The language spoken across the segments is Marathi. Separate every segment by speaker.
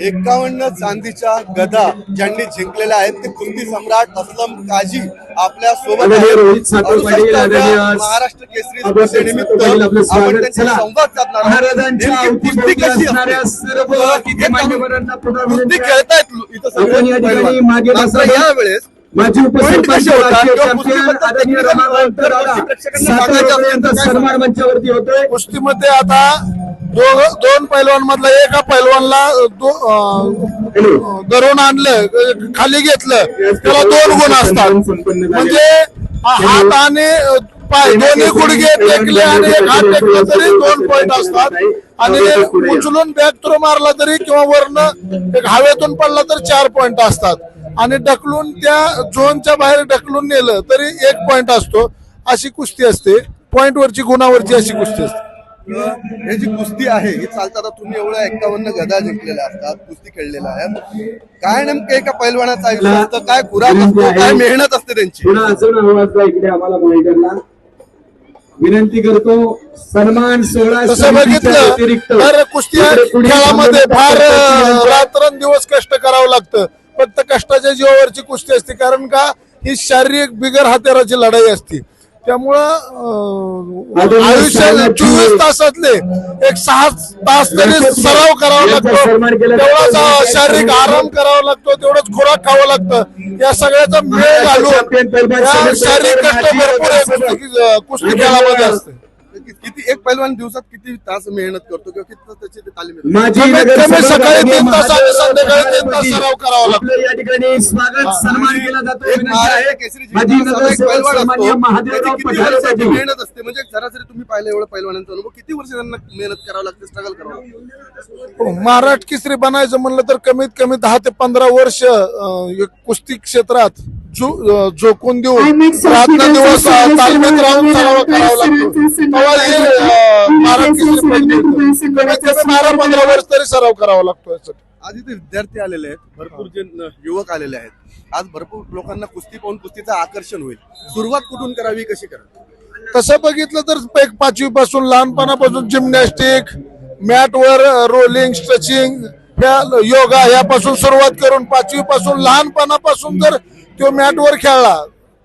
Speaker 1: 51 चांदीच्या गदा ज्यांनी जिंकलेल्या आहेत ते कुस्ती सम्राट अस्लम काझी आपल्या सोबत महाराष्ट्र केसरी निमित्त आपण त्यांच्याशी संवाद साधणार आहोत. कुस्ती कशी कुस्ती खेळतायत इथं सगळे यावेळेस
Speaker 2: माजी उपसरपंच सन्मान मंचावरती होतोय.
Speaker 3: कुस्तीमध्ये आता दोन पैलवान मधला एका पैलवानला धरून आणलं, खाली घेतलं, त्याला 2 गुण असतात. म्हणजे हात आणि पाय दोन्ही गुडघे टेकले आणि एक हात टेकले तरी 2 पॉइंट असतात. आणि उचलून बॅक थ्रो मारला तरी किंवा वरनं एक हवेतून पडला तर 4 पॉइंट असतात. आणि ढकलून त्या झोनच्या बाहेर ढकलून नेलं तरी 1 पॉइंट असतो. अशी कुस्ती असते, पॉइंट वरची गुणावरची अशी कुस्ती असते.
Speaker 1: हे जी कुस्ती आहे ही चालतात. तुम्ही एवढ्या 51 गदा जिंकलेल्या असतात, कुस्ती खेळलेल्या आहेत. काय नेमकं एका पैलवानाचं आयुष्य असतं, काय खुराक असतो, काय मेहनत असते त्यांची?
Speaker 2: इकडे आम्हाला मॉनिटरला विनंती करतो. सन्मान सोहळा
Speaker 3: तसं बघितलं तर कुस्ती खेळामध्ये फार रात्रंदिवस कष्ट करावं लागतं. फक्त कष्टाच्या जीवावरची कुस्ती असते, कारण का ही शारीरिक बिगर हत्याराची लढाई असते. त्यामुळं आयुष्यात 24 तासातले एक 6 तास तरी सराव करावा लागतो, तेवढाच शारीरिक आराम करावा लागतो, तेवढंच खुराक खावं लागतं. या सगळ्याचा मेळ घालून शारीरिक कष्ट भरपूर कुस्ती खेळामध्ये असते.
Speaker 1: किती एक पैलवान दिवसात किती तास मेहनत करतो किंवा किती त्याची तालीम
Speaker 3: सकाळी 3 तास आणि संध्याकाळी 3 तास सराव करावा लागतो.
Speaker 2: या ठिकाणी स्वागत सन्मान केला जातो.
Speaker 1: मेहनत असते. म्हणजे सरासरी तुम्ही पाहिलं एवढं पैलवानांचा अनुभव, किती वर्ष त्यांना मेहनत करावं लागते, स्ट्रगल करावं लागतं?
Speaker 3: महाराष्ट्र केसरी बनायचं म्हणलं तर कमीत कमी 10 ते 15 वर्ष कुस्ती क्षेत्रात झोकून देऊन रात्रंदिवस तालमीत राहून सराव करावा लागतो. 12-15 वर्ष तरी सराव करावा लागतो.
Speaker 1: आज इथे विद्यार्थी आलेले आहेत, भरपूर जे युवक आलेले आहेत. आज भरपूर लोकांना कुस्ती पाहून कुस्तीचं आकर्षण होईल. सुरुवात कुठून करावी, कशी करावी?
Speaker 3: तसं बघितलं तर एक 5वी पासून लहानपणापासून जिम्नॅस्टिक, मॅटवर रोलिंग, स्ट्रेचिंग, योगा यापासून सुरुवात करून 5वी पासून लहानपणापासून जर तो मॅटवर खेळला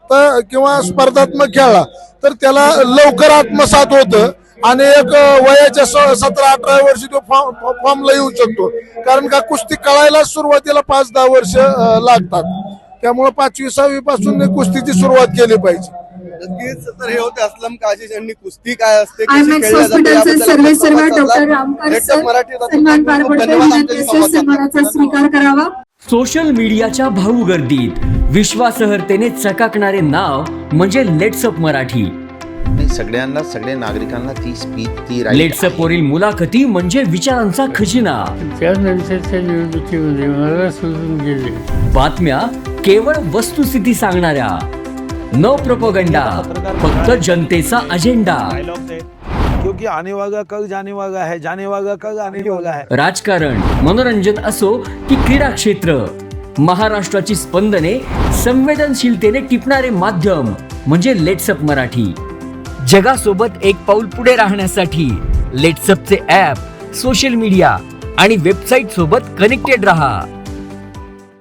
Speaker 3: तर किंवा स्पर्धात्मक खेळला तर त्याला लवकर आत्मसात होतं आणि एक वयाच्या 17-18 वर्षी तो फॉर्मला येऊ शकतो. कारण का कुस्ती कळायला सुरुवातीला 5-10 वर्ष लागतात. त्यामुळे 5वी-6वी पासून कुस्तीची सुरुवात केली पाहिजे.
Speaker 1: नक्कीच. तर हे होते अस्लम काझी यांनी कुस्ती काय असते,
Speaker 4: स्वीकार करावा. सोशल मीडियाच्या भाऊ गर्दीत विश्वासार्हतेने चकाकणारे नाव म्हणजे लेट्सअप मराठी.
Speaker 5: सगळ्यांना, सगळ्या नागरिकांना ती स्पीच, ती
Speaker 4: लेट्सअप वरील मुलाखती म्हणजे विचारांचा खजिना.
Speaker 6: त्यानंतरच्या निवडणुकीमध्ये मला सोडून गेले.
Speaker 4: बातम्या केवळ वस्तुस्थिती सांगणाऱ्या, न प्रोपगंडा, फक्त जनतेचा अजेंडा.
Speaker 7: क्योंकि आने वाला कल जाने वाला है, जाने वाला कल आने वाला है.
Speaker 4: राजकारण, मनोरंजन असो की क्रीडा क्षेत्र, महाराष्ट्राची स्पंदने संवेदनशीलतेने टिपणारे माध्यम म्हणजे लेट्सअप मराठी. जगासोबत एक पाऊल पुढे राहण्यासाठी लेट्सअपचे ॲप, सोशल मीडिया आणि वेबसाईट सोबत कनेक्टेड रहा.